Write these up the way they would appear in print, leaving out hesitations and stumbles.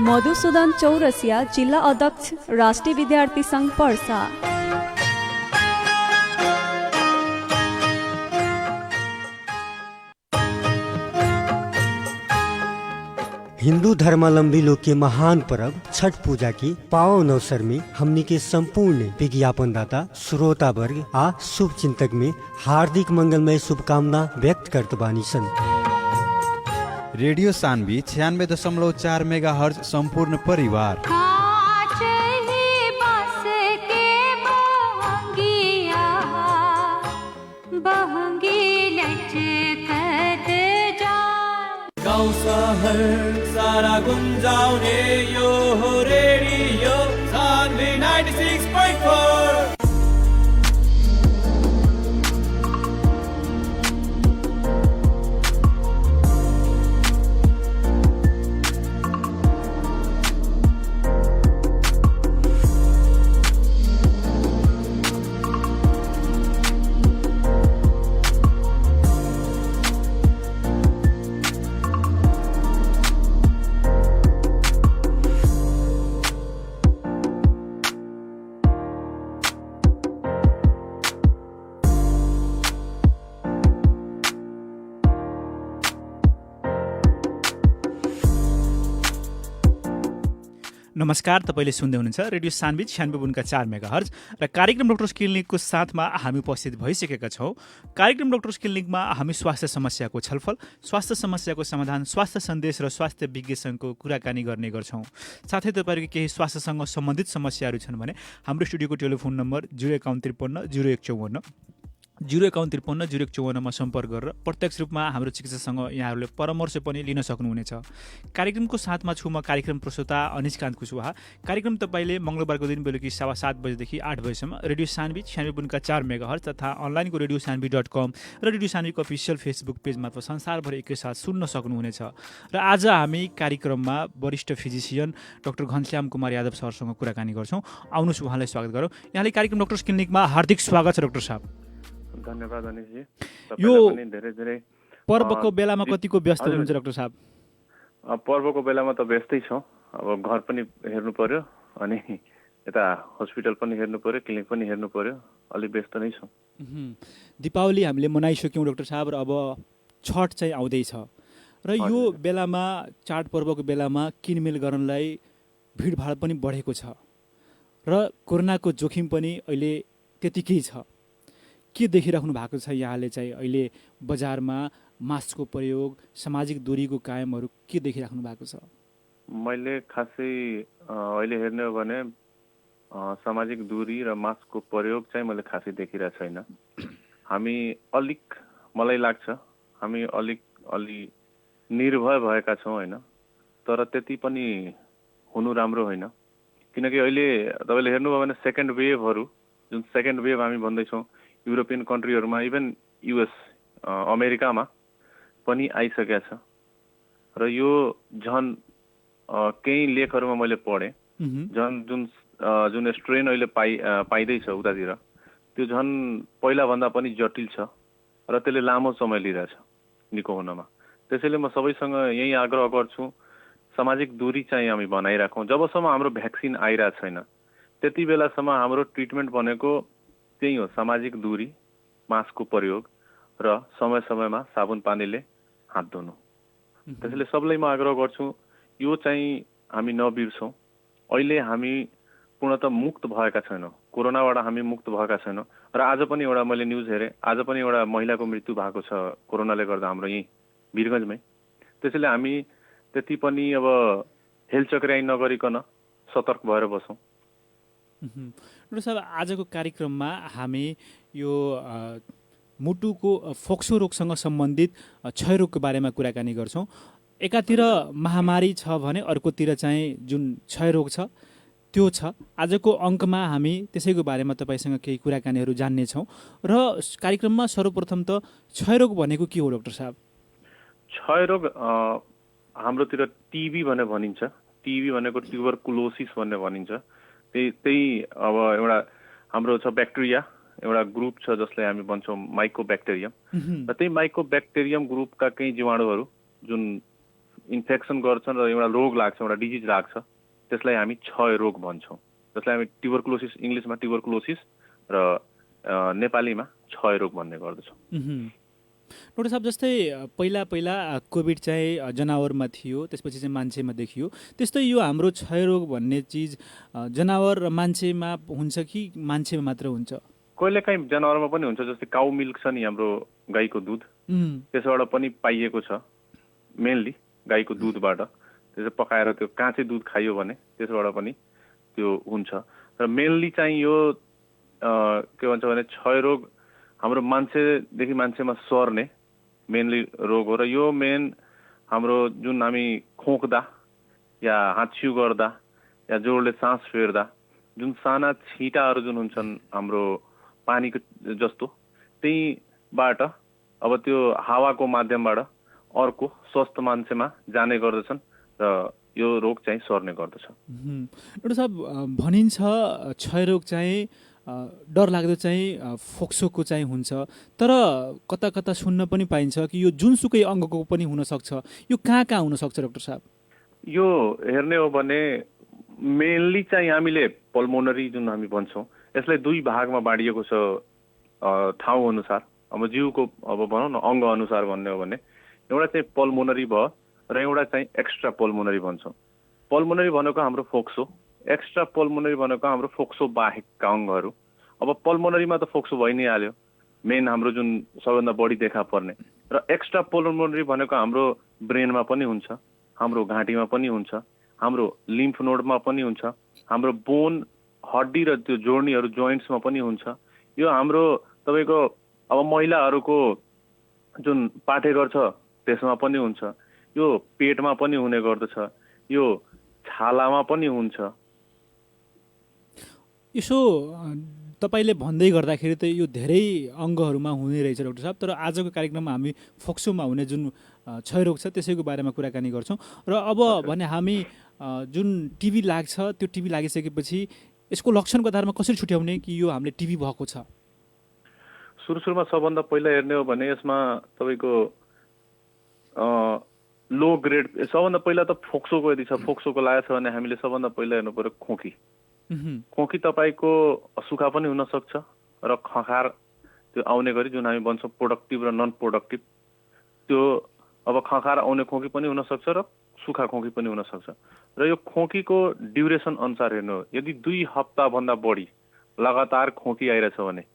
मधुसूदन चौरसिया, जिल्ला अध्यक्ष, राष्ट्रिय विद्यार्थी सङ्घ पर्सा। हिंदू धर्मावलंबी लोग के महान पर्व छठ पूजा की पावन अवसर में हमनी के संपूर्ण विज्ञापन दाता श्रोता वर्ग आ शुभ चिंतक में हार्दिक मंगलमय शुभकामना व्यक्त करत बानी सन। रेडियो सान्वी 96.4 मेगाहर्ज संपूर्ण परिवार। गाउँ सहर सारा गुन्जाउने यो हो रेडियो सान्वी 96.4। नमस्कार, तपाईले सुन्दै हुनुहुन्छ रेडियो सान्वी 96.4 मेगाहर्ज र कार्यक्रम डक्टर्स क्लिनिकको साथमा हामी उपस्थित भइसकेका छौँ। कार्यक्रम डक्टर्स क्लिनिकमा हामी स्वास्थ्य समस्याको छलफल, स्वास्थ्य समस्याको समाधान, स्वास्थ्य सन्देश र स्वास्थ्य विज्ञसँग कुराकानी गर्ने गर्छौँ। साथै तपाईँहरूको केही स्वास्थ्यसँग सम्बन्धित समस्याहरू छन् भने हाम्रो स्टुडियोको टेलिफोन नम्बर 0153 0154 0153 0154 सम्पर्क गरेर प्रत्यक्ष रूपमा हाम्रो चिकित्सकसँग यहाँहरूले परामर्श पनि लिन सक्नुहुनेछ। कार्यक्रमको साथमा छु म कार्यक्रम प्रस्तोता अनिशकान्त कुशवाहा। कार्यक्रम तपाईँले मङ्गलबारको दिन बेलुकी 7:15 बजेदेखि 8 बजेसम्म रेडियो सान्वी 96.4 मेगाहर्ज तथा अनलाइनको radiosanvi.com र रेडियो सान्वीको अफिसियल फेसबुक पेज मार्फत संसारभर एकैसाथ सुन्न सक्नुहुनेछ। र आज हामी कार्यक्रममा वरिष्ठ फिजिसियन डाक्टर घनश्याम कुमार यादव सरसँग कुराकानी गर्छौँ। आउनुहोस् उहाँलाई स्वागत गरौँ। यहाँले कार्यक्रम डक्टर्स क्लिनिकमा हार्दिक स्वागत छ डाक्टर साहब। धन्यवाद अनिशजी। यो धेरै पर्वको बेलामा कतिको व्यस्त हुनुहुन्छ डाक्टर साहब? पर्वको बेलामा त व्यस्तै छौँ। अब घर पनि हेर्नु पर्यो, अनि यता हस्पिटल पनि हेर्नु पर्यो, क्लिनिक पनि हेर्नु पर्यो, अलिक व्यस्त नै छौँ। दीपावली हामीले मनाइसक्यौँ डाक्टर साहब, र अब छठ चाहिँ आउँदैछ र यो बेलामा चाडपर्वको बेलामा किनमेल गर्नलाई भिडभाड पनि बढेको छ र कोरोनाको जोखिम पनि अहिले त्यतिकै छ। के देखिराख्नु भएको छ यहाँले चाहिँ अहिले बजारमा मास्कको प्रयोग, सामाजिक दूरीको कायमहरू के देखिराख्नु भएको छ? मैले खासै अहिले हेर्ने हो भने सामाजिक दूरी र मास्कको प्रयोग चाहिँ मैले खासै देखिरहेको छैन। हामी अलिक, मलाई लाग्छ हामी अलि निर्भय भएका छौँ होइन, तर त्यति पनि हुनु राम्रो होइन। किनकि अहिले तपाईँले हेर्नुभयो भने सेकेन्ड वेभहरू, जुन सेकेन्ड वेभ हामी भन्दैछौँ युरोपियन कन्ट्रीहरूमा, इभन युएस अमेरिकामा पनि आइसकेको छ। र यो झन् केही लेखहरूमा मैले पढेँ, जुन स्ट्रेन अहिले पाइँदैछ उतातिर, त्यो झन् पहिलाभन्दा पनि जटिल छ र त्यसले लामो समय लिइरहेछ निको हुनमा। त्यसैले म सबैसँग यही आग्रह गर्छु, सामाजिक दूरी चाहिँ हामी बनाइराखौँ। जबसम्म हाम्रो भ्याक्सिन आइरहेको छैन त्यति बेलासम्म हाम्रो ट्रिटमेन्ट भनेको त्यही हो, सामाजिक दूरी, मास्कको प्रयोग र समय समयमा साबुन पानीले हात धुनु। त्यसैले सबैलाई म आग्रह गर्छु यो चाहिँ हामी नबिर्सौँ। अहिले हामी पूर्णतः मुक्त भएका छैनौँ, कोरोनाबाट हामी मुक्त भएका छैनौँ। र आज पनि एउटा मैले न्युज हेरेँ, आज पनि एउटा महिलाको मृत्यु भएको छ कोरोनाले गर्दा हाम्रो यहीँ वीरगन्जमै। त्यसैले हामी त्यति पनि अब हेलचक्र्याइ नगरिकन सतर्क भएर बसौँ। डाक्टर साहब, आजको कार्यक्रममा हामी यो मुटुको फोक्सो रोगसँग सम्बन्धित क्षयरोगको बारेमा कुराकानी गर्छौँ। एकातिर महामारी छ भने अर्कोतिर चाहिँ जुन क्षयरोग छ त्यो छ। आजको अङ्कमा हामी त्यसैको बारेमा तपाईँसँग केही कुराकानीहरू जान्नेछौँ। र कार्यक्रममा सर्वप्रथम त क्षयरोग भनेको के हो डाक्टर साहब? क्षयरोग हाम्रोतिर टिबी भनेर भनिन्छ। टिबी भनेको ट्युबरकुलोसिस भनेर भनिन्छ। त्यही अब एउटा हाम्रो छ ब्याक्टेरिया, एउटा ग्रुप छ जसलाई हामी भन्छौँ माइकोब्याक्टेरियम। र त्यही माइकोब्याक्टेरियम ग्रुपका केही जीवाणुहरू जुन इन्फेक्सन गर्छन् र एउटा रोग लाग्छ, एउटा डिजिज लाग्छ, त्यसलाई हामी क्षय रोग भन्छौँ, जसलाई हामी ट्युबरकुलोसिस, इङ्ग्लिसमा ट्युबरकुलोसिस र नेपालीमा क्षय रोग भन्ने गर्दछौँ। डाक्टर साहब, जस्तै पहिला कोभिड चाहिँ जनावरमा थियो, त्यसपछि चाहिँ मान्छेमा देखियो, त्यस्तै यो हाम्रो क्षयरोग भन्ने चिज जनावर र मान्छेमा हुन्छ कि मान्छेमा मात्र हुन्छ? कहिलेकाहीँ जनावरमा पनि हुन्छ, जस्तै काउ मिल्क छ नि हाम्रो गाईको दुध, त्यसबाट पनि पाइएको छ, मेनली गाईको दुधबाट। त्यसो पकाएर त्यो काँचै दुध खाइयो भने त्यसबाट पनि त्यो हुन्छ। र मेनली चाहिँ यो के भन्छ भने क्षयरोग हाम्रो मान्छेदेखि मान्छेमा सर्ने मेनली रोग हो। र यो मेन हाम्रो जुन हामी खोक्दा या हाच्छिउ गर्दा या जोडले सास फेर्दा जुन साना छिटाहरू जुन हुन्छन् हाम्रो पानीको जस्तो, त्यहीबाट अब त्यो हावाको माध्यमबाट अर्को स्वस्थ मान्छेमा जाने गर्दछन् र यो रोग चाहिँ सर्ने गर्दछ। डाक्टर साहब, भनिन्छ क्षयरोग चाहिँ डरलाग्दो चाहिँ फोक्सोको चाहिँ हुन्छ, तर कता कता सुन्न पनि पाइन्छ कि यो जुनसुकै अङ्गको पनि हुनसक्छ। यो कहाँ हुनसक्छ डाक्टर साहब? यो हेर्ने हो भने मेनली चाहिँ हामीले पल्मोनरी जुन हामी भन्छौँ, यसलाई दुई भागमा बाँडिएको छ ठाउँ अनुसार। अब जिउको अब भनौँ न अङ्ग अनुसार भन्ने हो भने एउटा चाहिँ पल्मोनरी भयो र एउटा चाहिँ एक्स्ट्रा पल्मोनरी भन्छौँ। पल्मोनरी भनेको हाम्रो फोक्सो, एक्स्ट्रा पल्मोनरी भनेको हाम्रो फोक्सो बाहेकका अङ्गहरू। अब पल्मोनरीमा त फोक्सो भइ नै हाल्यो, मेन हाम्रो जुन सबैभन्दा बढी देखा पर्ने। र एक्स्ट्रा पल्मोनरी भनेको हाम्रो ब्रेनमा पनि हुन्छ, हाम्रो घाँटीमा पनि हुन्छ, हाम्रो लिम्फ नोडमा पनि हुन्छ, हाम्रो बोन हड्डी र त्यो जोड्नीहरू जोइन्ट्समा पनि हुन्छ। यो हाम्रो तपाईँको अब महिलाहरूको जुन पाठेघर छ त्यसमा पनि हुन्छ, यो पेटमा पनि हुने गर्दछ, यो छालामा पनि हुन्छ। यसो तपाईँले भन्दै गर्दाखेरि त यो धेरै अङ्गहरूमा हुने रहेछ डाक्टर साहब, तर आजको कार्यक्रममा हामी फोक्सोमा हुने जुन क्षयरोग छ त्यसैको बारेमा कुराकानी गर्छौँ। र अब भने हामी जुन टिबी लाग्छ, त्यो टिबी लागिसकेपछि यसको लक्षणको आधारमा कसरी छुट्याउने कि यो हामीले टिबी भएको छ? सुरुमा सबभन्दा पहिला हेर्ने हो भने यसमा तपाईँको लो ग्रेड, सबभन्दा पहिला त फोक्सोको यदि छ, फोक्सोको लागेको छ भने हामीले सबभन्दा पहिला हेर्नु पर्यो खोकी। खोकी तपाईँको सुक्खा पनि हुनसक्छ र खखार त्यो आउने गरी जुन हामी भन्छौँ प्रोडक्टिभ र नन प्रोडक्टिभ, त्यो अब खखार आउने खोकी पनि हुनसक्छ र सुक्खा खोकी पनि हुनसक्छ। र यो खोकीको ड्युरेसन अनुसार हेर्नु हो, यदि 2 हप्ताभन्दा बढी लगातार खोकी आइरहेछ भने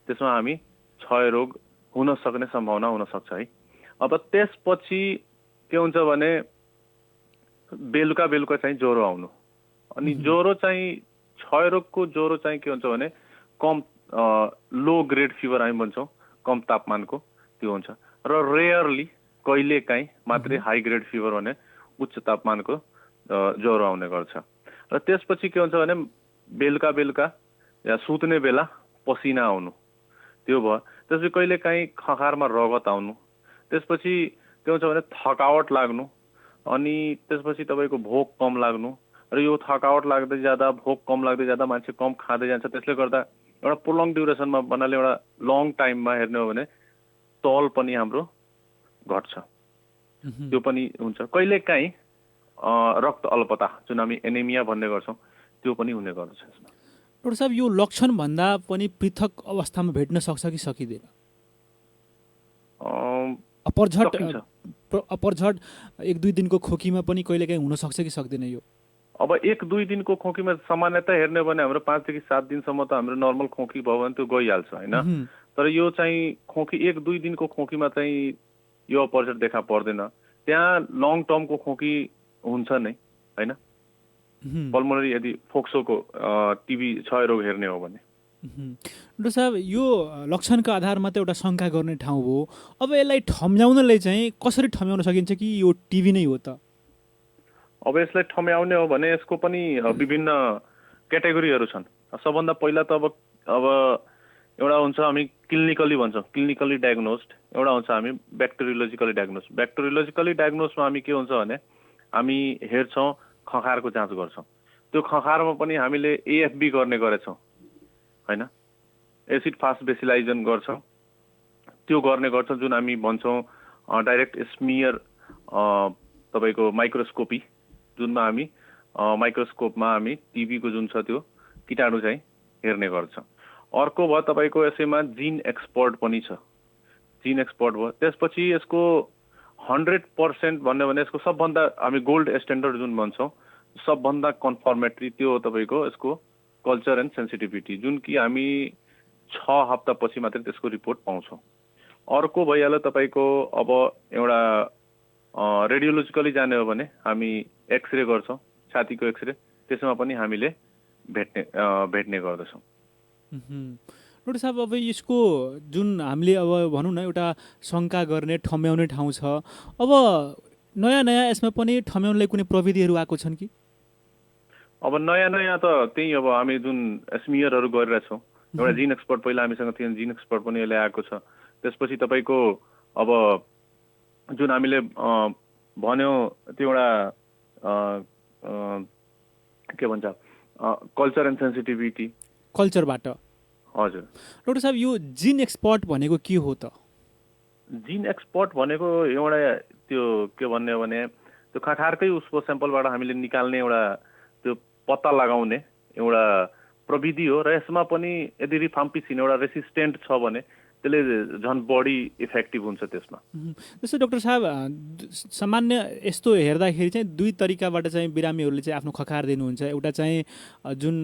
त्यसमा हामी क्षयरोग हुन सक्ने सम्भावना हुनसक्छ है। अब त्यसपछि के हुन्छ भने बेलुका चाहिँ ज्वरो आउनु, अनि ज्वरो चाहिँ क्षयरोगको ज्वरो चाहिँ के हुन्छ भने कम लो ग्रेड फिभर हामी भन्छौँ, कम तापमानको त्यो हुन्छ। र रेयरली कहिलेकाहीँ मात्रै हाई ग्रेड फिभर भने उच्च तापमानको ज्वरो आउने गर्छ। र त्यसपछि के हुन्छ भने बेलुका या सुत्ने बेला पसिना आउनु, त्यो भयो। त्यसपछि कहिलेकाहीँ खखारमा रगत आउनु, त्यसपछि के हुन्छ भने थकावट लाग्नु, अनि त्यसपछि तपाईँको भोक कम लाग्नु। र यो थकावट लाग्दै जाँदा, भोक कम लाग्दै जाँदा मान्छे कम खाँदै जान्छ, त्यसले गर्दा एउटा प्रोलङ ड्युरेसनमा भन्नाले एउटा लङ टाइममा हेर्ने हो भने तौल पनि हाम्रो घट्छ, त्यो पनि हुन्छ। कहिलेकाहीँ रक्त अल्पता जुन हामी एनेमिया भन्ने गर्छौँ त्यो पनि हुने गर्दछ। डाक्टर साहब, यो लक्षण भन्दा पनि पृथक अवस्थामा भेट्न सक्छ कि सकिँदैन? अपरझट 1-2 दिनको खोकीमा पनि कहिलेकाहीँ हुनसक्छ कि सक्दैन यो? अब 1-2 दिनको खोकीमा सामान्यतः हेर्ने हो भने हाम्रो 5 देखि 7 दिनसम्म त हाम्रो नर्मल खोकी भयो भने त्यो गइहाल्छ होइन। तर यो चाहिँ खोकी 1-2 दिनको खोकीमा चाहिँ यो अपरझट देखा पर्दैन, त्यहाँ लङ टर्मको खोकी हुन्छ नै होइन। पल्मोनरी यदि फोक्सोको टिबी क्षयरोग हेर्ने हो भने। डाक्टर साहब, यो लक्षणको आधारमा त एउटा शङ्का गर्ने ठाउँ हो। अब यसलाई ठम्याउनलाई चाहिँ कसरी ठम्याउन सकिन्छ कि यो टिबी नै हो त? अब यसलाई ठम्याउने हो भने यसको पनि विभिन्न क्याटेगोरीहरू छन्। सबभन्दा पहिला त अब एउटा हुन्छ हामी क्लिनिकली भन्छौँ, क्लिनिकली डायग्नोस्ड, एउटा हुन्छ हामी ब्याक्टेरियोलोजिकली डायग्नोस्ड। ब्याक्टेरियोलोजिकली डायग्नोस्डमा हामी के हुन्छ भने हामी हेर्छौँ, खखारको जाँच गर्छौँ। त्यो खखारमा पनि हामीले एएफबी गर्ने गरेछौँ होइन, एसिड फास्ट बेसिलाइजन गर्छौँ, त्यो गर्ने गर्छौँ जुन हामी भन्छौँ डाइरेक्ट स्मियर तपाईँको माइक्रोस्कोपी, जुनमा हामी माइक्रोस्कोपमा हामी टिबीको जुन छ त्यो कीटाणु चाहिँ हेर्ने गर्छौँ। अर्को भयो तपाईँको यसैमा जिन एक्सपर्ट पनि छ। जिन एक्सपर्ट भयो, त्यसपछि यसको 100% भन्यो भने यसको सबभन्दा हामी गोल्ड स्ट्यान्डर्ड जुन भन्छौँ, सबभन्दा कन्फर्मेटरी त्यो हो तपाईँको यसको कल्चर एन्ड सेन्सिटिभिटी, जुन कि हामी 6 हप्तापछि मात्रै त्यसको रिपोर्ट पाउँछौँ। अर्को भइहाल्यो तपाईँको अब एउटा रेडियोलोजिकली जाने हो भने हामी एक्सरे गर्छौँ, छातीको एक्सरे, त्यसमा पनि हामीले भेट्ने गर्दछौँ। डक्टर साहब, अब यसको जुन हामीले अब भनौँ न एउटा शङ्का गर्ने ठम्याउने ठाउँ छ, अब नयाँ यसमा पनि ठम्याउनलाई कुनै प्रविधिहरू आएको छन् कि? अब नयाँ त त्यही अब हामी जुन स्मियरहरू गरिरहेछौँ, एउटा जिन एक्सपर्ट पहिला हामीसँग थियो, जिन एक्सपर्ट पनि अहिले आएको छ। त्यसपछि तपाईँको अब जुन हामीले भन्यो त्यो एउटा के भन्छ कल्चर एन्ड सेन्सिटिभिटी, कल्चरबाट। हजुर डक्टर साहब, यो जिन एक्सपर्ट भनेको के हो त? जिन एक्सपर्ट भनेको एउटा त्यो के भन्ने हो भने त्यो खखारकै उसको स्याम्पलबाट हामीले निकाल्ने एउटा त्यो पत्ता लगाउने एउटा प्रविधि हो। र यसमा पनि यदि रिफाम्पिसिन एउटा रेसिस्टेन्ट छ भने त्यसले झन् बढी इफेक्टिभ हुन्छ त्यसमा। जस्तो डक्टर साहब, सामान्य यस्तो हेर्दाखेरि चाहिँ दुई तरिकाबाट चाहिँ बिरामीहरूले चाहिँ आफ्नो खखार दिनुहुन्छ। एउटा चाहिँ जुन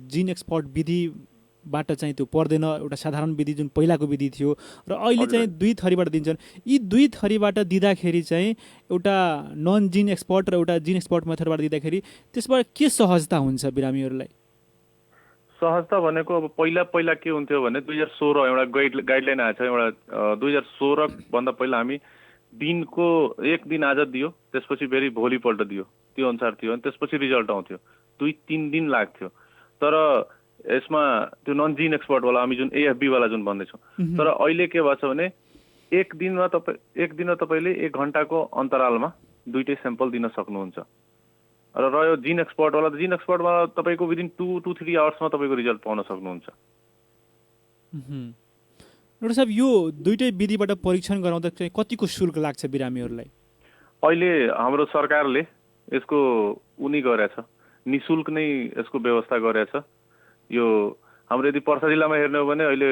जिन एक्सपर्ट विधिबाट चाहिँ त्यो पर्दैन, एउटा साधारण विधि जुन पहिलाको विधि थियो, र अहिले चाहिँ दुई थरीबाट दिन्छन्। यी दुई थरीबाट दिँदाखेरि चाहिँ एउटा नन जिन एक्सपर्ट र एउटा जिन एक्सपर्ट मेथडबाट दिँदाखेरि त्यसबाट के सहजता हुन्छ बिरामीहरूलाई? सहजता भनेको अब पहिला के हुन्थ्यो भने 2016 एउटा गाइडलाइन आएको छ। एउटा 2016 भन्दा पहिला हामी दिनको एक दिन आज दियो, त्यसपछि फेरि भोलिपल्ट दियो, त्यो अनुसार थियो। अनि त्यसपछि रिजल्ट आउँथ्यो, 2-3 दिन लाग्थ्यो। तर यसमा त्यो नन जिन एक्सपर्टवाला हामी जुन एएफबी वाला जुन भन्दैछौँ, तर अहिले के भएको छ भने एक दिनमा तपाईँले 1 घन्टाको अन्तरालमा दुईटै स्याम्पल दिन सक्नुहुन्छ। र रह्यो जिन एक्सपर्टवाला तपाईँको विदिन 2-3 आवर्समा तपाईँको रिजल्ट पाउन सक्नुहुन्छ। डक्टर साहब, यो दुईटै विधिबाट परीक्षण गराउँदा चाहिँ कतिको शुल्क लाग्छ बिरामीहरूलाई? अहिले हाम्रो सरकारले यसको गरेछ, निःशुल्क नै यसको व्यवस्था गरेछ। यो हाम्रो यदि पर्सा जिल्लामा हेर्ने हो भने अहिले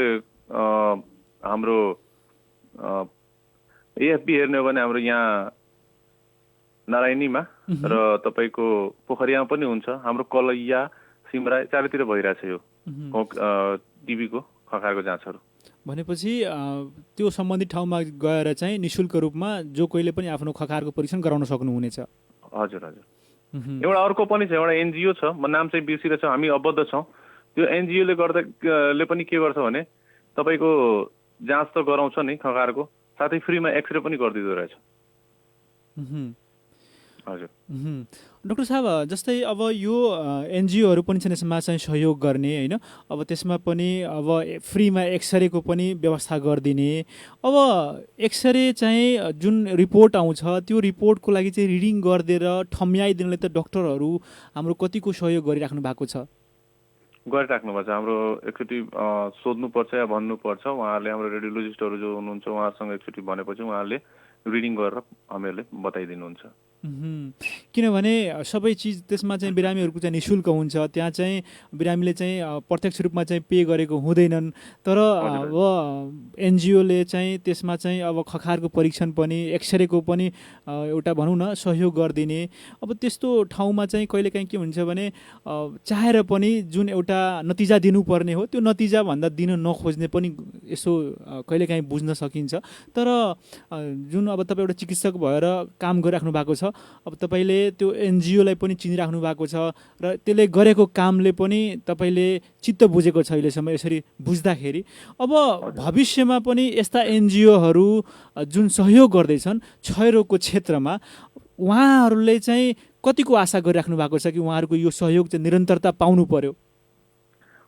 हाम्रो एएफबी हेर्ने हो भने हाम्रो यहाँ नारायणीमा र तपाईँको पोखरियामा पनि हुन्छ। हाम्रो कलैया, सिमरा चारैतिर भइरहेछ यो टिबीको खखारको जाँचहरू। भनेपछि त्यो सम्बन्धित ठाउँमा गएर चाहिँ निःशुल्क रूपमा जो कोहीले पनि आफ्नो खखारको परीक्षण गराउन सक्नुहुनेछ। हजुर। एउटा अर्को पनि छ, एउटा एनजिओ छ, म नाम चाहिँ बिर्सिरहेछु, हामी अबद्ध छौँ। त्यो एनजिओले पनि के गर्छ भने तपाईँको जाँच त गराउँछ नि खखारको, साथै फ्रीमा एक्सरे पनि गरिदिँदो रहेछ। हजुर डक्टर साहब, जस्तै अब यो एनजिओहरू पनि छन् यसमा चाहिँ सहयोग गर्ने होइन, अब त्यसमा पनि अब फ्रीमा एक्सरेको पनि व्यवस्था गरिदिने। अब एक्सरे चाहिँ जुन रिपोर्ट आउँछ त्यो रिपोर्टको लागि चाहिँ रिडिङ गरिदिएर ठम्याइदिनले त डक्टरहरू हाम्रो कतिको सहयोग गरिराख्नु भएको छ? गरिराख्नुपर्छ। हाम्रो एकचोटि सोध्नुपर्छ या भन्नुपर्छ, उहाँहरूले हाम्रो रेडियोलोजिस्टहरू जो हुनुहुन्छ उहाँहरूसँग एकचोटि भनेपछि उहाँहरूले रिडिङ गरेर हामीहरूले बताइदिनुहुन्छ। किनभने सबै चिज त्यसमा चाहिँ बिरामीहरूको चाहिँ निःशुल्क हुन्छ, त्यहाँ चाहिँ बिरामीले चाहिँ प्रत्यक्ष रूपमा चाहिँ पे गरेको हुँदैनन्। तर अब एनजिओले चाहिँ त्यसमा चाहिँ अब खखारको परीक्षण पनि एक्सरेको पनि एउटा भनौँ न सहयोग गरिदिने। अब त्यस्तो ठाउँमा चाहिँ कहिलेकाहीँ के हुन्छ भने चाहेर पनि जुन एउटा नतिजा दिनुपर्ने हो त्यो नतिजा भन्दा दिन नखोज्ने पनि यसो कहिलेकाहीँ बुझ्न सकिन्छ। तर जुन अब तपाईँ एउटा चिकित्सक भएर काम गरिराख्नु भएको छ, अब तपाईँले त्यो एनजिओलाई पनि चिनिराख्नु भएको छ र त्यसले गरेको कामले पनि तपाईँले चित्त बुझेको छ अहिलेसम्म यसरी बुझ्दाखेरि। अब भविष्यमा पनि यस्ता एनजिओहरू जुन सहयोग गर्दैछन् क्षयरोगको क्षेत्रमा, उहाँहरूले चाहिँ कतिको आशा गरिराख्नु भएको छ कि उहाँहरूको यो सहयोग चाहिँ निरन्तरता पाउनु पर्यो?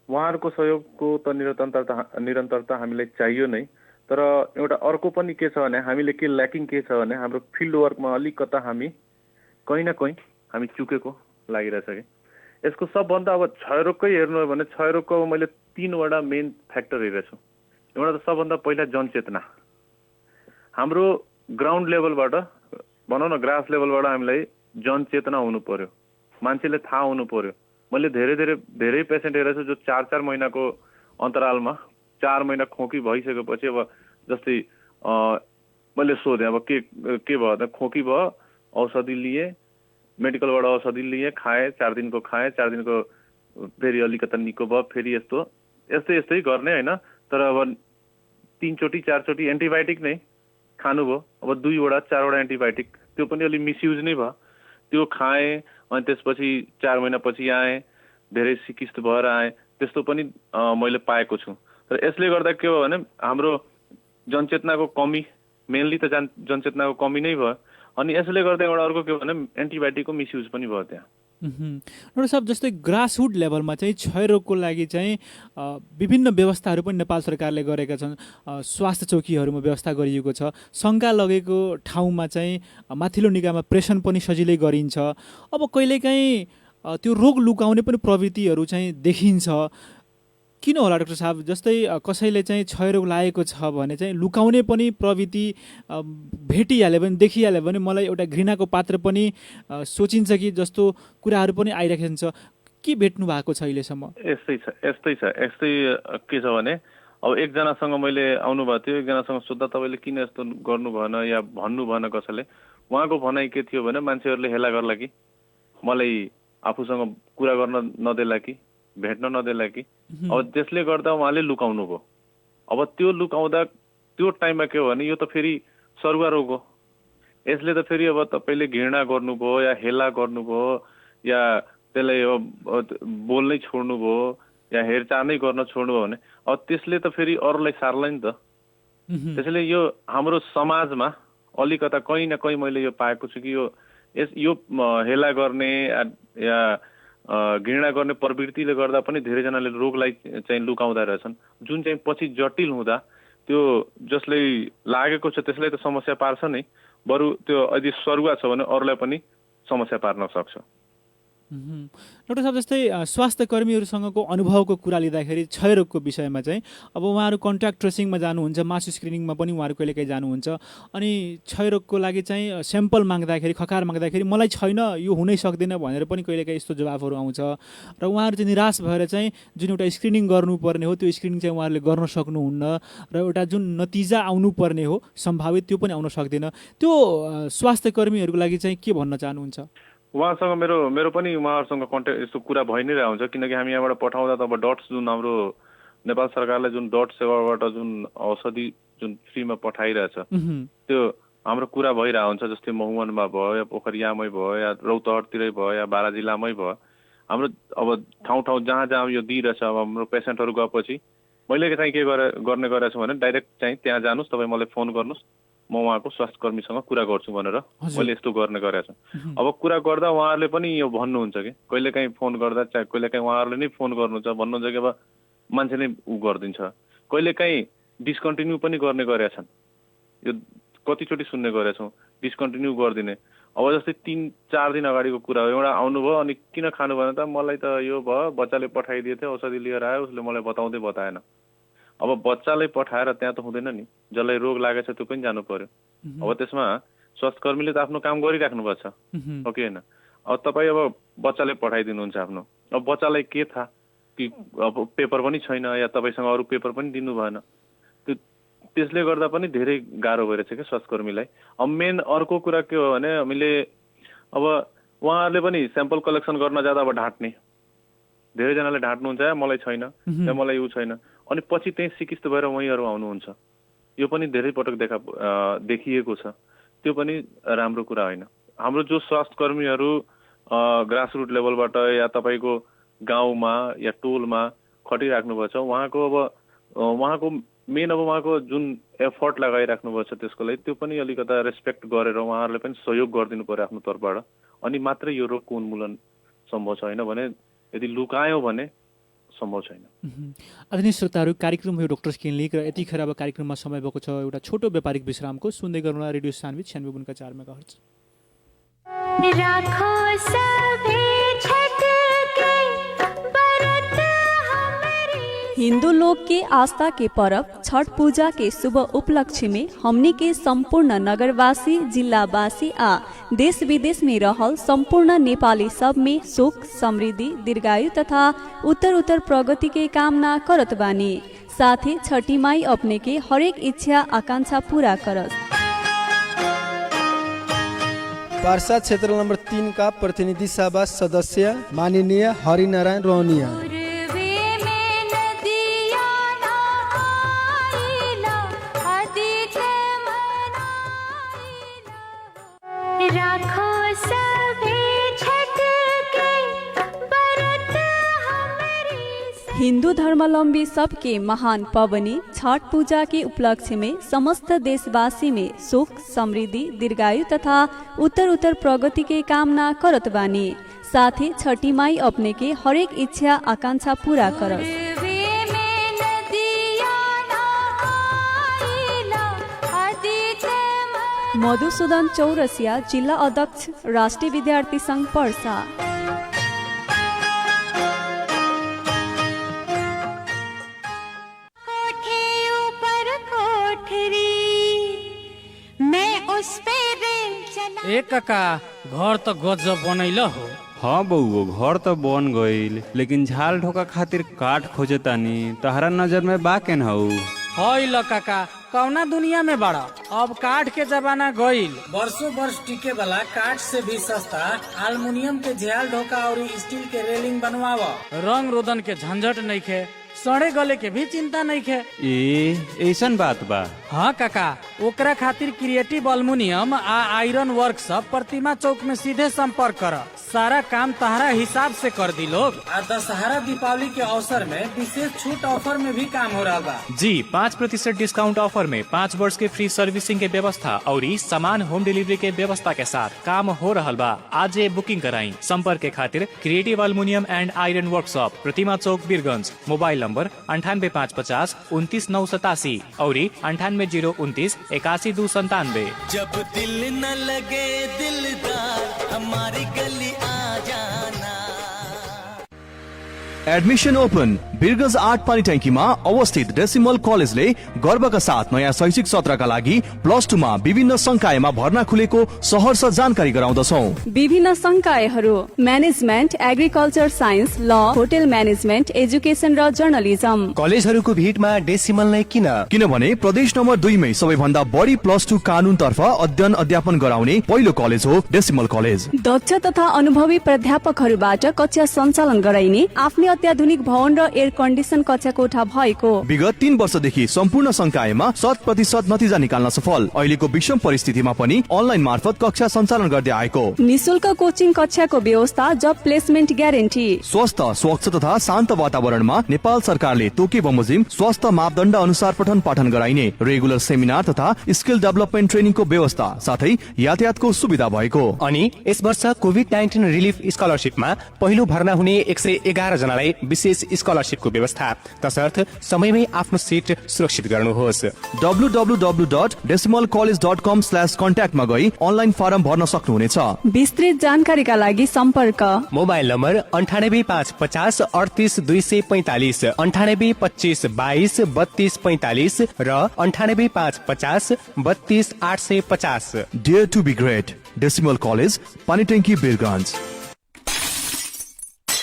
उहाँहरूको सहयोगको त निरन्तरता हामीलाई चाहियो नै। तर एउटा अर्को पनि के छ भने हामीले के ल्याकिङ के छ भने हाम्रो फिल्ड वर्कमा अलिकता हामी कहीँ न कहीँ हामी चुकेको लागिरहेछ कि। यसको सबभन्दा अब क्षयरोगकै हेर्नु हो भने क्षयरोगको मैले 3वटा मेन फ्याक्टर हेरेको छु। एउटा त सबभन्दा पहिला जनचेतना, हाम्रो ग्राउन्ड लेभलबाट भनौँ न ग्रास लेभलबाट हामीलाई जनचेतना हुनु पर्यो, मान्छेले थाहा हुनु पर्यो। मैले धेरै पेसेन्ट हेरेको छु जो 4 महिनाको अन्तरालमा 4 महिना खोकी भइसकेपछि अब जस्तै मैले सोधेँ अब के भयो त, खोकी भयो, औषधि लिए, मेडिकलबाट औषधि लिए, खाएँ, 4 दिनको खाएँ, 4 दिनको फेरि अलिकता निको भयो, फेरि यस्तै गर्ने होइन। तर अब 3 चोटि 4 चोटि एन्टिबायोटिक नै खानुभयो, अब 2 वटा 4 वटा एन्टिबायोटिक, त्यो पनि अलि मिसयुज नै भयो। त्यो खाएँ अनि त्यसपछि 4 महिनापछि आएँ, धेरै सिकिस्त भएर आएँ, त्यस्तो पनि मैले पाएको छु। तर यसले गर्दा के हो भने हाम्रो जनचेतनाको कमी, मेनली त जनचेतनाको कमी नै भयो। अनि यसले गर्दा एउटा अर्को के हो भने एन्टिबायोटिकको मिसयुज पनि भयो त्यहाँ। डाक्टर साहब, जस्तै ग्रासरुट लेभलमा चाहिँ क्षयरोगको लागि चाहिँ विभिन्न व्यवस्थाहरू पनि नेपाल सरकारले गरेका छन्। स्वास्थ्य चौकीहरूमा व्यवस्था गरिएको छ। शङ्का लगेको ठाउँमा चाहिँ माथिल्लो निकायमा प्रेसन पनि सजिलै गरिन्छ। अब कहिलेकाहीँ त्यो रोग लुकाउने पनि प्रवृत्तिहरू चाहिँ देखिन्छ। किन होला डाक्टर साहब? जस्तै कसैले चाहिँ क्षयरोग लागेको छ भने चाहिँ लुकाउने पनि प्रवृत्ति भेटिहाल्यो भने, देखिहाल्यो भने मलाई एउटा घृणाको पात्र पनि सोचिन्छ कि जस्तो कुराहरू पनि आइरहेको छ। के भेट्नु भएको छ अहिलेसम्म? यस्तै के छ भने अब एकजनासँग मैले आउनुभएको थियो, एकजनासँग सोद्धा तपाईँले किन यस्तो गर्नु भएन या भन्नु भएन कसैले, उहाँको भनाइ के थियो भने मान्छेहरूले हेला गर्ला कि, मलाई आफूसँग कुरा गर्न नदेला कि, भेट्न नदेला कि। अब त्यसले गर्दा उहाँले लुकाउनु भयो। अब त्यो लुकाउँदा त्यो टाइममा के हो भने यो त फेरि सरुवा रोग हो। यसले त फेरि अब तपाईँले घृणा गर्नुभयो या हेला गर्नुभयो या त्यसलाई बोल्नै छोड्नुभयो या हेरचाह नै गर्न छोड्नुभयो भने अब त्यसले त फेरि अरूलाई सार्ला नि त। त्यसैले यो हाम्रो समाजमा अलिकता कहीँ न कहीँ मैले यो पाएको छु कि यो हेला गर्ने या घृणा गर्ने प्रवृत्तिले गर्दा पनि धेरैजनाले रोगलाई चाहिँ लुकाउँदा रहेछन्, जुन चाहिँ पछि जटिल हुँदा त्यो जसलाई लागेको छ त्यसलाई त समस्या पार्छ नै, बरु त्यो यदि सरुवा छ भने अरूलाई पनि समस्या पार्न सक्छ। डाक्टर साहब, जस्तै स्वास्थ्य कर्मीहरूसँगको अनुभवको कुरा लिँदाखेरि क्षयरोगको विषयमा चाहिँ अब उहाँहरू कन्ट्याक्ट ट्रेसिङमा जानुहुन्छ, मासु स्क्रिनिङमा पनि उहाँहरू कहिलेकाहीँ जानुहुन्छ, अनि क्षयरोगको लागि चाहिँ स्याम्पल माग्दाखेरि, खकार माग्दाखेरि मलाई छैन, यो हुनै सक्दैन भनेर पनि कहिलेकाहीँ यस्तो जवाफहरू आउँछ र उहाँहरू चाहिँ निराश भएर चाहिँ जुन एउटा स्क्रिनिङ गर्नुपर्ने हो त्यो स्क्रिनिङ चाहिँ उहाँहरूले गर्न सक्नुहुन्न र एउटा जुन नतिजा आउनुपर्ने हो सम्भावित त्यो पनि आउन सक्दैन। त्यो स्वास्थ्य कर्मीहरूको लागि चाहिँ के भन्न चाहनुहुन्छ? उहाँसँग मेरो पनि उहाँहरूसँग कन्ट्याक्ट यस्तो कुरा भइ नै रहेको हुन्छ, किनकि हामी यहाँबाट पठाउँदा त अब डट्स जुन हाम्रो नेपाल सरकारले जुन डट सेवाबाट जुन औषधि जुन फ्रीमा पठाइरहेछ त्यो हाम्रो कुरा भइरहेको हुन्छ। जस्तै महुवनमा भयो या पोखरियामै भयो या रौतहटतिरै भयो या बारा जिल्लामै भयो, हाम्रो अब ठाउँ जहाँ यो दिइरहेछ। अब हाम्रो पेसेन्टहरू गएपछि मैले चाहिँ के गर्ने गरेको छु भने डाइरेक्ट चाहिँ त्यहाँ जानुहोस्, तपाईँ मलाई फोन गर्नुहोस्, म उहाँको स्वास्थ्य कर्मीसँग कुरा गर्छु भनेर मैले यस्तो गर्ने गरेको छु। अब कुरा गर्दा उहाँहरूले पनि यो भन्नुहुन्छ कि कहिलेकाहीँ फोन गर्दा चाहे कहिलेकाहीँ उहाँहरूले नै फोन गर्नुहुन्छ, भन्नुहुन्छ कि अब मान्छे नै उ गरिदिन्छ, कहिलेकाहीँ डिस्कन्टिन्यू पनि गर्ने गरेका छन्। यो कतिचोटि सुन्ने गरेका छौँ, डिस्कन्टिन्यू गरिदिने। अब जस्तै 3-4 दिन अगाडिको कुरा हो, एउटा आउनुभयो अनि किन खानु भएन त, मलाई त यो भयो, बच्चाले पठाइदिएको थियो, औषधि लिएर आयो, उसले मलाई बताएन। अब बच्चालाई पठाएर त्यहाँ त हुँदैन नि, जसलाई रोग लागेको छ त्यो पनि जानु पर्यो। अब त्यसमा स्वास्थ्य कर्मीले त आफ्नो काम गरिराख्नु भएको छ, हो कि होइन? अब तपाईँ अब बच्चाले पठाइदिनुहुन्छ आफ्नो, अब बच्चालाई के थाहा कि अब पेपर पनि छैन या तपाईँसँग अरू पेपर पनि दिनु भएन, त्यसले गर्दा पनि धेरै गाह्रो भइरहेछ क्या स्वास्थ्य कर्मीलाई। अब मेन अर्को कुरा के हो भने हामीले अब उहाँहरूले पनि स्याम्पल कलेक्सन गर्न जाँदा अब ढाँट्ने, धेरैजनाले ढाँट्नुहुन्छ, मलाई छैन या मलाई ऊ छैन, अनि पछि त्यही सिकिस्त भएर उहाँहरू आउनुहुन्छ। यो पनि धेरै पटक देखिएको छ, त्यो पनि राम्रो कुरा होइन। हाम्रो जो स्वास्थ्य कर्मीहरू ग्रासरुट लेभलबाट या तपाईँको गाउँमा या टोलमा खटिराख्नु भएको छ, उहाँको मेन अब उहाँको जुन एफर्ट लगाइराख्नु भएको छ त्यसको लागि त्यो पनि अलिकता रेस्पेक्ट गरेर उहाँहरूले पनि सहयोग गरिदिनु पर्यो आफ्नो तर्फबाट, अनि मात्रै यो रोगको उन्मूलन सम्भव छैन भने यदि लुकायो भने सम्भव छैन। आदरणीय श्रोताहरू, कार्यक्रम यो डक्टर्स क्लिनिक र यतिखेर अब कार्यक्रममा समय भएको छ एउटा छोटो व्यापारिक विश्रामको। सुन्दै गर्नुहोला रेडियो सानविज 96.4 मेगाहर्ज। हिंदू लोग के आस्था के पर्व छठ पूजा के शुभ उपलक्ष्य में हमनी के संपूर्ण नगरवासी, जिलावासी आ देश विदेश में रहल संपूर्ण नेपाली सब में सुख, समृद्धि, दीर्घायु तथा उत्तर प्रगति के कामना करत बानी। साथ ही छठी माई अपने के हरेक इच्छा आकांक्षा पूरा करस। पार्षद क्षेत्र नंबर 3 का प्रतिनिधि सभा सदस्य माननीय हरिनारायण रोहनिया। हिंदू धर्मावलंबी सबके महान पवनी छठ पूजा के उपलक्ष्य में समस्त देशवासी में सुख, समृद्धि, दीर्घायु तथा उत्तर प्रगति के कामना करत बानी। साथ ही छठी माई अपने के हरेक इच्छा आकांक्षा पूरा करस। मधुसूदन चौरसिया, जिला अध्यक्ष, राष्ट्रीय विद्यार्थी संघ पर्सा। ए काका, घर तो गजब बनैल हो। हाँ बउओ, घर तो बन गईल, लेकिन झाल ढोका खातिर काठ खोजतानी। तहरा नजर में बा केन हऊ? हई ल काका, कौना दुनिया में बड़ा? अब काठ के जमाना गईल। वर्षों वर्ष टिके वाला काठ से भी सस्ता एल्युमिनियम के झाल ढोका और स्टील के रेलिंग बनवावा। रंग रोदन के झंझट नहीं खे, सड़े गले के भी चिंता नहीं खे। ऐसन बात बा? हाँ काका, ओकरा खातिर क्रिएटिव एल्युमिनियम आ आयरन वर्कशॉप प्रतिमा चौक में सीधे संपर्क कर। सारा काम तहरा हिसाब से कर दी लोग। आ दशहरा दीपावली के अवसर में विशेष छूट ऑफर में भी काम हो रहा बा। जी, 5% डिस्काउंट ऑफर में 5 वर्ष के फ्री सर्विसिंग के व्यवस्था और सामान होम डिलीवरी के व्यवस्था के साथ काम हो रहा बा। आज बुकिंग कराई। संपर्क के खातिर creative aluminium and iron workshop, Pratima Chowk, Birgunj. Mobile number 9855 29 और 98 029 81 297। जब दिल न लगे दिलदार, हमारी गली आ जाना। Admission open. बिरगंज 8 पानी ट्याङ्कीमा अवस्थित डेसिमल कलेजले गर्वका साथ नयाँ शैक्षिक सत्रका लागि +2 मा विभिन्न संकायमा भर्ना खुलेको सहर्ष जानकारी गराउँदछौँ। विभिन्न संकायहरू म्यानेजमेन्ट, एग्रिकल्चर साइन्स, ल, होटल म्यानेजमेन्ट, एजुकेसन र जर्नलिजम। कलेजहरूको भिडमा डेसिमल नै किन? किनभने प्रदेश नम्बर 2 मै सबैभन्दा बढी +2 कानून तर्फ अध्ययन अध्यापन गराउने पहिलो कलेज हो डेसिमल कलेज। दक्ष तथा अनुभवी प्राध्यापकहरूबाट कक्षा सञ्चालन गराइने, आफ्नै अत्याधुनिक भवन र एयर कन्डिसन कक्षा कोठा भएको। विगत 3 वर्षदेखि सम्पूर्ण संकायमा 100% नतिजा निकाल्न सफल। अहिलेको विषम परिस्थितिमा पनि अनलाइन मार्फत कक्षा सञ्चालन गर्दै आएको। निशुल्क कोचिङ कक्षाको व्यवस्था, जब प्लेसमेन्ट ग्यारेन्टी। स्वस्थ, स्वच्छ तथा शान्त वातावरणमा नेपाल सरकारले तोके बमोजिम स्वस्थ मापदण्ड अनुसार पठन पाठन गराइने, रेगुलर सेमिनार तथा स्किल डेभलपमेन्ट ट्रेनिङको व्यवस्था, साथै यातायातको सुविधा भएको। अनि यस वर्ष कोभिड-19 रिलिफ स्कलरशिपमा पहिलो भर्ना हुने 111 जनालाई विशेष स्कलरशिपको व्यवस्था, तसर्थ समयमै आफ्नो सिट सुरक्षित गर्नुहोस्। www.decimalcollege.com/contact मा गई अनलाइन फारम भर्न सक्नुहुनेछ। विस्तृत जानकारीका लागि सम्पर्क मोबाइल नम्बर 9855 38 245, 9825 22 32 45 र 9855 32 850। Dare to be great. Decimal College, पानीट्याङ्की, बिरगञ्ज।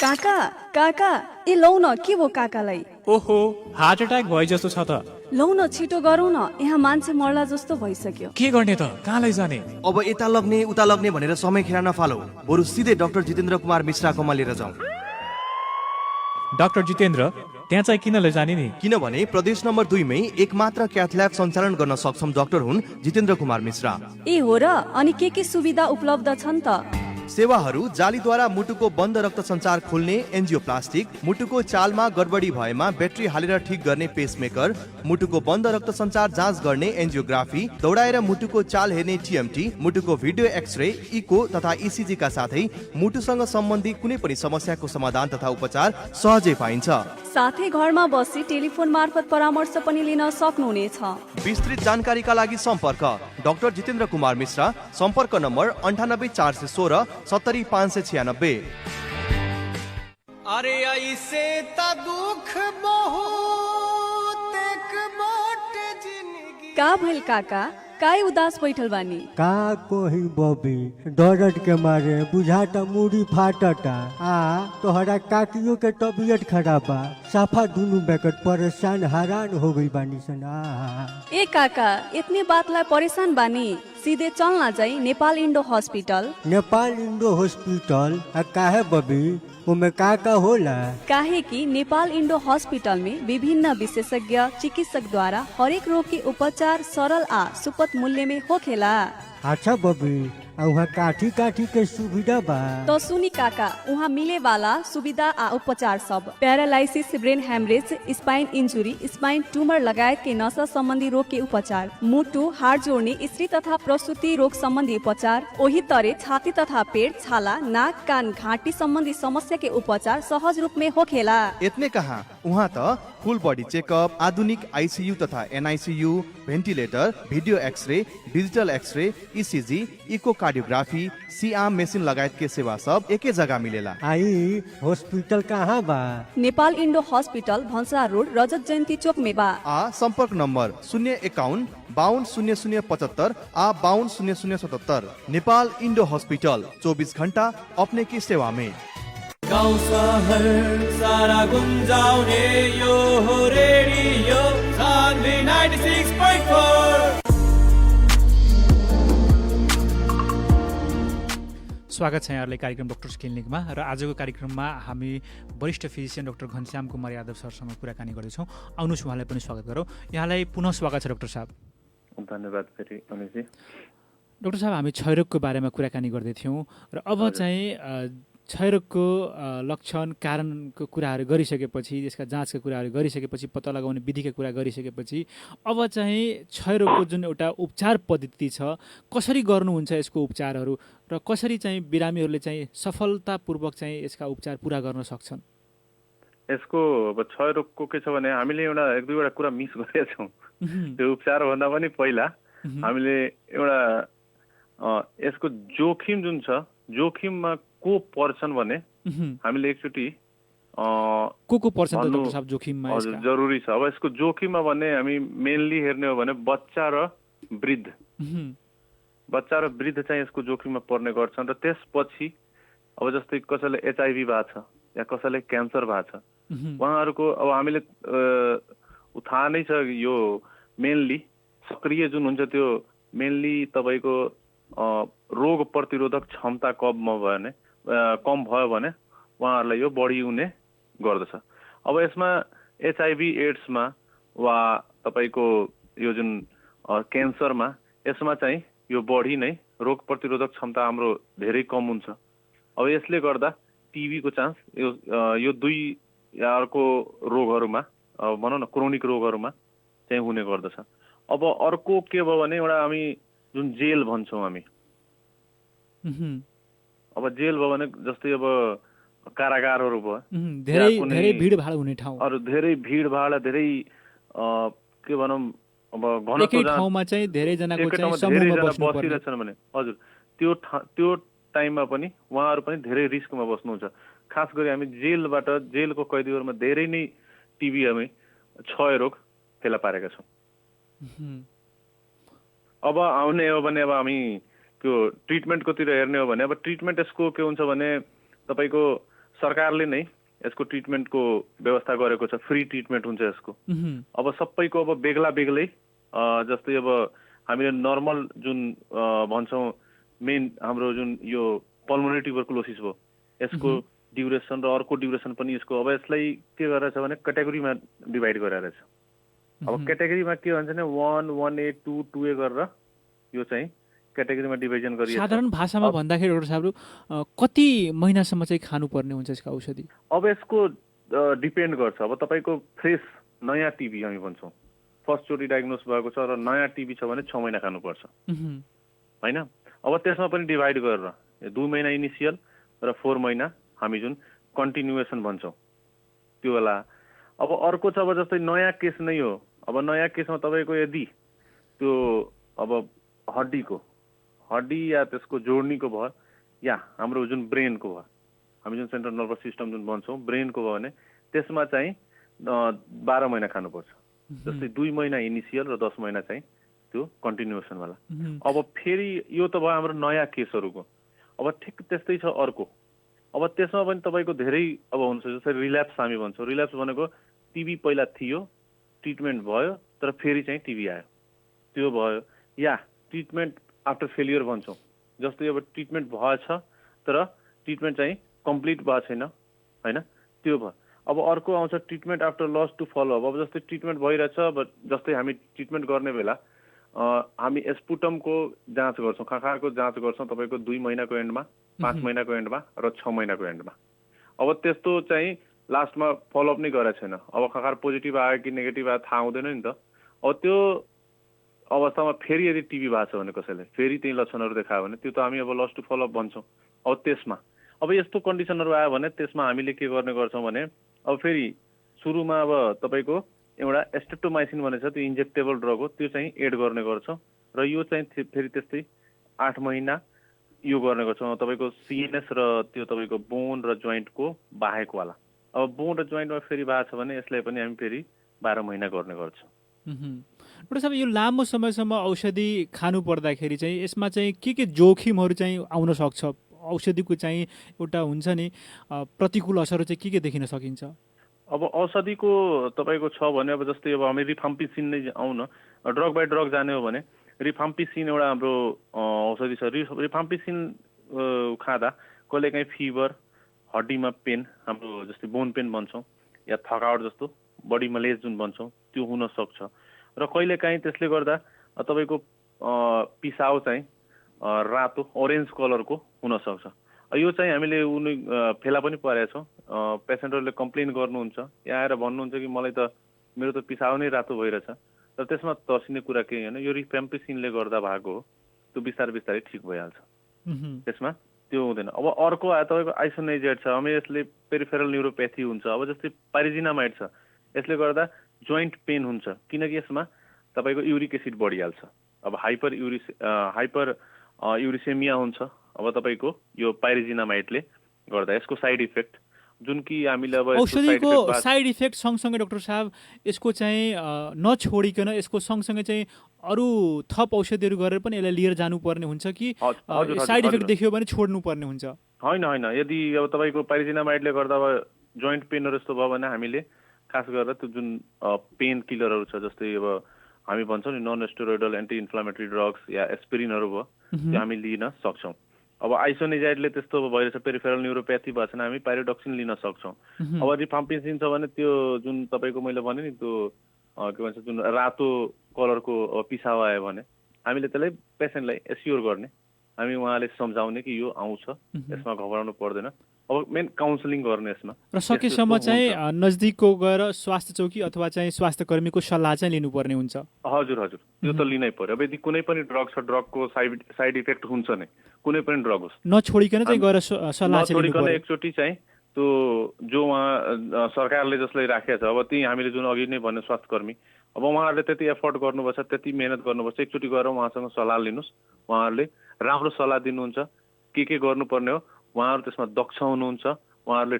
काका काका, ए लौ न, के भो काकालाई? ओहो, हार्ट अट्याक भयो जस्तो छ त। लौ न, छिटो गरौँ न, यहाँ मान्छे मर्ला जस्तो भइसक्यो। के गर्ने त? कहाँ लैजाने? अब यता लग्ने उता लग्ने भनेर समय खेर नफालौ, बरु सिधै डाक्टर जितेन्द्र कुमार मिश्राकोमा लिएर जाउँ। डाक्टर जितेन्द्र, त्यहाँ चाहिँ किन लैजाने नि? किनभने प्रदेश नम्बर 2 मै एकमात्र क्याथ ल्याब सञ्चालन गर्न सक्षम डाक्टर हुन् जितेन्द्र कुमार मिश्रा। ए हो र? अनि के सुविधा उपलब्ध छन् त? सेवाहरू जालीद्वारा मुटुको बन्द रक्त सञ्चार खोल्ने एन्जियोप्लास्टिक, मुटुको चालमा गडबडी भएमा ब्याट्री हालेर ठिक गर्ने पेसमेकर, मुटुको बन्द रक्त सञ्चार जाँच गर्ने एन्जियोग्राफी, दौडाएर मुटुको चाल हेर्ने टिएमटी, मुटुको भिडियो एक्सरे, इको तथा इसिजी का साथै मुटुसँग सम्बन्धी कुनै पनि समस्याको समाधान तथा उपचार सहजै पाइन्छ। साथै घरमा बसी टेलिफोन मार्फत परामर्श पनि लिन सक्नुहुनेछ। विस्तृत जानकारीका लागि सम्पर्क डाक्टर जितेन्द्र कुमार मिश्रा, सम्पर्क नम्बर 98 416 70 596। अरे ऐसे त दुख बहुत एक बाटे जिंदगी। का भइल काका, काहे उदास बैठल बानी? का कोही बबी, दर्द के मारे बुझाता मुड़ी फाटता। तोहरा काकियों के तबीयत खराब बा, साफा दुनु बेकट परेशान हैरान हो गई बानी सन। ए काका, इतने बात ला परेशान बानी? सीधे चल ना जाई Nepal Indo hospital. Nepal Indo hospital काहे बबी, उमे का होला? काहे कि नेपाल इंडो हॉस्पिटल में विभिन्न विशेषज्ञ चिकित्सक द्वारा हरेक रोग के उपचार सरल आ सुपथ मूल्य में होखेला। अच्छा बबी, वहाँ काठी काठी के सुविधा बा? तो सुनी काका, वहाँ मिले वाला सुविधा आ उपचार सब paralysis, brain haemorrhage, spine injury, spine tumour लगायत के नसा संबंधी रोग के उपचार, मुटु, हाड जोड़ने, स्त्री तथा प्रसूति रोग संबंधी उपचार, ओही तरे छाती तथा पेट, छाला, नाक, कान, घाटी संबंधी समस्या के उपचार सहज रूप में होखेला। इतने कहाँ, वहाँ तो फुल बॉडी चेकअप, आधुनिक आईसीयू तथा NICU, ventilator, video X-ray, digital X-ray, ECG, echocardiography, सीआम मशीन लगायत के सेवा सब एके जगह मिलेला। आई हॉस्पिटल कहाँ बा? नेपाल इंडो हॉस्पिटल भंसा रोड, रजत जयंती चौक में बा। संपर्क नंबर 051 52 0075 52 0077। नेपाल इंडो हॉस्पिटल 24 घंटा अपने की सेवा में। गाउँ सहर सारा गुन्जाउने यो हो रेडियो सान्वी 96.4। स्वागत छ यहाँहरूलाई कार्यक्रम डक्टर्स क्लिनिकमा। र आजको कार्यक्रममा हामी वरिष्ठ फिजिसियन डाक्टर घनश्याम कुमार यादव सरसँग कुराकानी गर्दैछौँ। आउनुहोस् उहाँलाई पनि स्वागत गरौँ। यहाँलाई पुनः स्वागत छ डाक्टर साहब। धन्यवाद फेरि अनिजी। डाक्टर साहब, हामी क्षयरोगको बारेमा कुराकानी गर्दै थियौँ र अब चाहिँ क्षयरोगको लक्षण, कारणको कुराहरू गरिसकेपछि, यसका जाँचका कुराहरू गरिसकेपछि, पत्ता लगाउने विधिका कुरा गरिसकेपछि अब चाहिँ क्षयरोगको जुन एउटा उपचार पद्धति छ, कसरी गर्नुहुन्छ यसको उपचारहरू र कसरी चाहिँ बिरामीहरूले चाहिँ सफलतापूर्वक चाहिँ यसका उपचार पुरा गर्न सक्छन्? यसको अब क्षयरोगको के छ भने हामीले एक दुईवटा कुरा मिस गरेका छौँ। त्यो उपचार भन्दा पनि पहिला हामीले एउटा यसको जोखिम जुन छ, जोखिममा को पर्छन् भने हामीले एकचोटि को पर्छन् डाक्टर साहब जोखिममा? हजुर, जरुरी छ। अब यसको जोखिममा भने हामी मेनली हेर्ने हो भने बच्चा र वृद्ध, बच्चा र वृद्ध चाहिँ यसको जोखिममा पर्ने गर्छन्। र त्यसपछि अब जस्तै कसैले एचआइभी भएको छ या कसैले क्यान्सर भएको छ, उहाँहरूको अब हामीले थाहा नै छ यो मेनली सक्रिय जुन हुन्छ त्यो मेनली तपाईँको रोग प्रतिरोधक क्षमता कम भयो भने उहाँहरूलाई यो बढी हुने गर्दछ। अब यसमा एचआइभी एड्समा वा तपाईँको यो जुन क्यान्सरमा, यसमा चाहिँ यो बढी नै रोग प्रतिरोधक क्षमता हाम्रो धेरै कम हुन्छ। अब यसले गर्दा टिबीको चान्स यो दुई अर्को रोगहरूमा भनौँ न क्रोनिक रोगहरूमा चाहिँ हुने गर्दछ। अब अर्को के भयो भने एउटा हामी जुन जेल भन्छौँ हामी, अब जेल भयो भने जस्तै अब कारागारहरू भयो, धेरै भिडभाड हुने ठाउँ, अरू धेरै भिडभाड, धेरै के भनौँ अब घनत्व ठाउँमा चाहिँ धेरैजनाको चाहिँ समूहमा बसिरहेछन् भने हजुर त्यो टाइममा पनि उहाँहरू पनि धेरै रिस्कमा बस्नुहुन्छ। खास गरी हामी जेलको कैदीहरूमा धेरै नै टिबी हामी क्षयरोग फेला पारेका छौँ। अब आउने हो भने अब हामी त्यो ट्रिटमेन्टकोतिर हेर्ने हो भने अब ट्रिटमेन्ट यसको के हुन्छ भने तपाईँको सरकारले नै यसको ट्रिटमेन्टको व्यवस्था गरेको छ, फ्री ट्रिटमेन्ट हुन्छ यसको। अब सबैको अब बेग्ला बेग्लै, जस्तै अब हामीले नर्मल जुन भन्छौँ मेन हाम्रो जुन यो पल्मोनरी ट्युबरकुलोसिस भयो, यसको ड्युरेसन र अर्को ड्युरेसन पनि यसको अब यसलाई के गरेछ भने क्याटेगोरीमा डिभाइड गरेर छ। अब क्याटेगोरीमा के भन्छ भने 1, 1A, 2, 2A गरेर यो चाहिँ क्याटेगोरीमा डिभिजन गरिएको छ। साधारण भाषामा भन्दाखेरि डाक्टर साहब कति महिनासम्म चाहिँ खानुपर्ने हुन्छ यसको औषधि? अब यसको डिपेन्ड गर्छ। अब तपाईँको फ्रेस नयाँ टिबी हामी भन्छौँ, फर्स्टचोटि डायग्नोस भएको छ र नयाँ टिबी छ भने 6 महिना खानुपर्छ होइन। अब त्यसमा पनि डिभाइड गरेर 2 महिना इनिसियल र 4 महिना हामी जुन कन्टिन्युएसन भन्छौँ त्यो बेला। अब अर्को छ अब जस्तै नयाँ केस नै हो, अब नयाँ केसमा तपाईँको यदि त्यो अब हड्डी या त्यसको जोड्नीको भयो या हाम्रो जुन ब्रेनको भयो, हामी जुन सेन्ट्रल नर्भस सिस्टम जुन भन्छौँ ब्रेनको भयो भने त्यसमा चाहिँ 12 महिना खानुपर्छ। जस्तै 2 महिना इनिसियल र 10 महिना चाहिँ त्यो कन्टिन्युएसन वाला। अब फेरि यो त भयो हाम्रो नयाँ केसहरूको। अब ठिक त्यस्तै छ अर्को। अब त्यसमा पनि तपाईँको धेरै अब हुन्छ जस्तै रिल्याप्स हामी भन्छौँ। रिल्याप्स भनेको टिबी पहिला थियो, ट्रिटमेन्ट भयो, तर फेरि चाहिँ टिबी आयो, त्यो भयो। या ट्रिटमेन्ट आफ्टर फेलियर भन्छौँ। जस्तै अब ट्रिटमेन्ट भएछ तर ट्रिटमेन्ट चाहिँ कम्प्लिट भएको छैन, होइन, त्यो भयो। अब अर्को आउँछ treatment after loss to follow up. अब जस्तै ट्रिटमेन्ट भइरहेछ, जस्तै हामी ट्रिटमेन्ट गर्ने बेला हामी स्पुटमको जाँच गर्छौँ, खाखारको जाँच गर्छौँ तपाईँको 2 महिनाको एन्डमा, 5 महिनाको एन्डमा र 6 महिनाको एन्डमा। अब त्यस्तो चाहिँ लास्टमा फलोअप नै गरेको छैन। अब खाखार पोजिटिभ आयो कि नेगेटिभ आयो थाहा हुँदैन नि त। अब त्यो अवस्थामा फेरि यदि टिबी भएको छ भने कसैले फेरि त्यही लक्षणहरू देखायो भने त्यो त हामी अब लस टु फलोअप भन्छौँ। अब त्यसमा अब यस्तो कन्डिसनहरू आयो भने त्यसमा हामीले के गर्ने गर्छौँ भने अब फेरि सुरुमा अब तपाईँको एउटा एस्ट्रेप्टोमाइसिन भन्ने छ, त्यो इन्जेक्टेबल ड्रग हो, त्यो चाहिँ एड गर्ने गर्छौँ। र यो चाहिँ फेरि त्यस्तै 8 महिना यो गर्ने गर्छौँ तपाईँको सिएनएस र त्यो तपाईँको बोन र जोइन्टको बाहेकवाला। अब बोन र जोइन्टमा फेरि भएको छ भने यसलाई पनि हामी फेरि 12 महिना गर्ने गर्छौँ। डक्टर साहब, यो लामो समयसम्म औषधि खानु पर्दाखेरि चाहिँ यसमा चाहिँ के जोखिमहरू चाहिँ आउन सक्छ? औषधिको चाहिँ एउटा हुन्छ नि प्रतिकूल असरहरू चाहिँ के देखिन सकिन्छ? अब औषधिको तपाईँको छ भने अब जस्तै अब हामी रिफाम्पिसिन नै आउन ड्रग बाई ड्रग जाने हो भने रिफाम्पिसिन एउटा हाम्रो औषधि छ। रिफाम्पिसिन खाँदा कहिलेकाहीँ फिभर, हड्डीमा पेन, हाम्रो जस्तै बोन पेन भन्छौँ, या थकावट जस्तो बडी मलेज जुन भन्छौँ त्यो हुन सक्छ। र कहिलेकाहीँ त्यसले गर्दा तपाईँको पिसाउ चाहिँ रातो ओरेन्ज कलरको हुनसक्छ। यो चाहिँ हामीले फेला पनि परेका छौँ। पेसेन्टहरूले कम्प्लेन गर्नुहुन्छ या आएर भन्नुहुन्छ कि मलाई त मेरो त पिसाउ नै रातो भइरहेछ। र त्यसमा तर्सिने कुरा केही होइन, यो रिफाम्पिसिनले गर्दा भएको हो, त्यो बिस्तारै बिस्तारै ठिक भइहाल्छ, त्यसमा त्यो हुँदैन। अब अर्को आयो तपाईँको आइसोनाइजेड छ, हामी यसले पेरिफेरल न्युरोप्याथी हुन्छ। अब जस्तै पाइरिजिनामाइड छ, यसले गर्दा जोइन्ट पेन हुन्छ किनकि यसमा तपाईँको युरिक एसिड बढिहाल्छ। अब हाइपर युरिसेमिया हुन्छ। अब तपाईँको यो पाइरिजिनामाइडले गर्दा यसको साइड इफेक्ट जुन कि हामीले अब औषधिको साइड इफेक्ट सँगसँगै डाक्टर साहब यसको चाहिँ नछोडिकन यसको सँगसँगै चाहिँ अरू थप औषधिहरू गरेर पनि यसलाई लिएर जानुपर्ने हुन्छ कि साइड इफेक्ट देखियो भने छोड्नु पर्ने हुन्छ? होइन होइन, यदि अब तपाईँको पाइरिजिनामाइडले गर्दा अब जोइन्ट पेनहरू यस्तो भयो भने हामीले खास गरेर त्यो जुन पेन किलरहरू छ, जस्तै अब हामी भन्छौँ नि non steroidal anti inflammatory drugs या एस्पिरिनहरू भयो, त्यो हामी लिन सक्छौँ। अब आइसोनाइजाइडले त्यस्तो भइरहेछ, पेरिफेरल न्युरोप्याथी भएको छैन, हामी पाइरोडक्सिन लिन सक्छौँ। अब रिफाम्पिसिन छ भने त्यो जुन तपाईँको मैले भने नि त्यो के भन्छ जुन रातो कलरको पिसाव आयो भने हामीले त्यसलाई पेसेन्टलाई एस्योर गर्ने, हामी उहाँले सम्झाउने कि यो आउँछ, यसमा घबराउनु पर्दैन। अब मेन काउन्सिलिङ गर्ने यसमा र सकेसम्म चाहिँ नजदिकको गएर स्वास्थ्य चौकी अथवा चाहिँ स्वास्थ्य कर्मीको सल्लाह चाहिँ लिनुपर्ने हुन्छ। हजुर हजुर, त्यो त लिनै पर्यो। अब यदि कुनै पनि ड्रग छ, ड्रगको साइड इफेक्ट हुन्छ नै, कुनै पनि ड्रग होस्, नछोडिकन चाहिँ गएर सल्लाह चाहिँ लिनुपर्यो। एकचोटि चाहिँ त्यो जो उहाँ सरकारले जसलाई राखेको छ, अब त्यही हामीले जुन अघि नै भन्यो स्वास्थ्य कर्मी, अब उहाँहरूले त्यति एफोर्ट गर्नुपर्छ, त्यति मेहनत गर्नुपर्छ, एकचोटि गएर उहाँसँग सल्लाह लिनुहोस्। उहाँहरूले राम्रो सल्लाह दिनुहुन्छ, के गर्नुपर्ने हो, उहाँहरू त्यसमा दक्ष हुनुहुन्छ, उहाँहरूले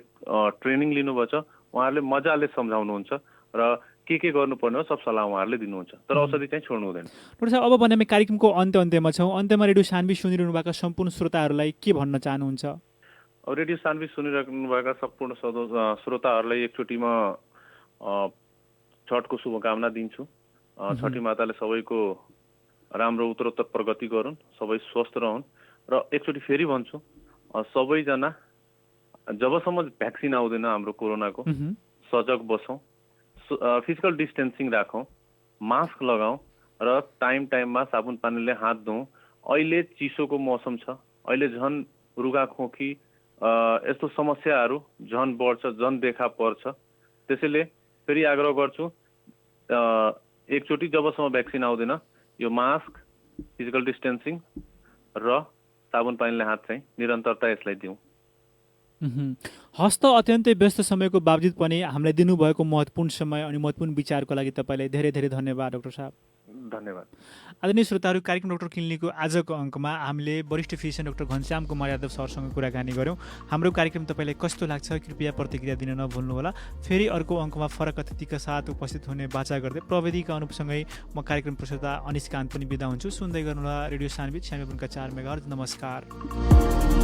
ट्रेनिङ लिनुभएको छ, उहाँहरूले मजाले सम्झाउनुहुन्छ र के गर्नुपर्ने हो सब सल्लाह उहाँहरूले दिनुहुन्छ, तर औषधि चाहिँ छोड्नु हुँदैन। डाक्टर साहब, अब भने हामी कार्यक्रमको अन्त्यमा छौँ। अन्त्यमा रेडियो सानवी सुनिरहनु भएका सम्पूर्ण श्रोताहरूलाई के भन्न चाहनुहुन्छ? अब रेडियो सानवी सुनिरहनुभएका सम्पूर्ण श्रोताहरूलाई एकचोटि म छठको शुभकामना दिन्छु। छठी माताले सबैको राम्रो उत्तरोत्तर प्रगति गरून्, सबै स्वस्थ रहन्। र एकचोटि फेरि भन्छु, सबैजना जबसम्म भ्याक्सिन आउँदैन हाम्रो कोरोनाको, सजग बसौँ, फिजिकल डिस्टेन्सिङ राखौँ, मास्क लगाउँ र टाइममा साबुन पानीले हात धोउँ। अहिले चिसोको मौसम छ, अहिले झन् रुगाखोकी यस्तो समस्याहरू झन् बढ्छ, झन् देखा पर्छ। त्यसैले फेरि आग्रह गर्छु, एकचोटि जबसम्म भ्याक्सिन आउँदैन यो मास्क, फिजिकल डिस्टेन्सिङ र साबुन पानीले हात चाहिँ निरन्तरता यसलाई दिउँ। हस्त अत्यन्तै व्यस्त समयको बावजुद पनि हामीलाई दिनुभएको महत्त्वपूर्ण समय अनि महत्त्वपूर्ण विचारको लागि तपाईँलाई धेरै धेरै धन्यवाद डाक्टर साहब। धन्यवाद। आदरणीय श्रोताहरू, कार्यक्रम डाक्टर क्लिनिकको आजको अङ्कमा हामीले वरिष्ठ फिजिसियन डाक्टर घनश्याम कुमार यादव सरसँग कुराकानी गऱ्यौँ। हाम्रो कार्यक्रम तपाईँलाई कस्तो लाग्छ कृपया प्रतिक्रिया दिन नभुल्नुहोला। फेरि अर्को अङ्कमा फरक अतिथिका साथ उपस्थित हुने बाचा गर्दै प्रविधिका अनुपसँगै म कार्यक्रम प्रस्तुता अनिश कान्त पनि बिदा हुन्छु। सुन्दै गर्नुहोला रेडियो सानबीच 96.4 मेगाहर्ज। नमस्कार।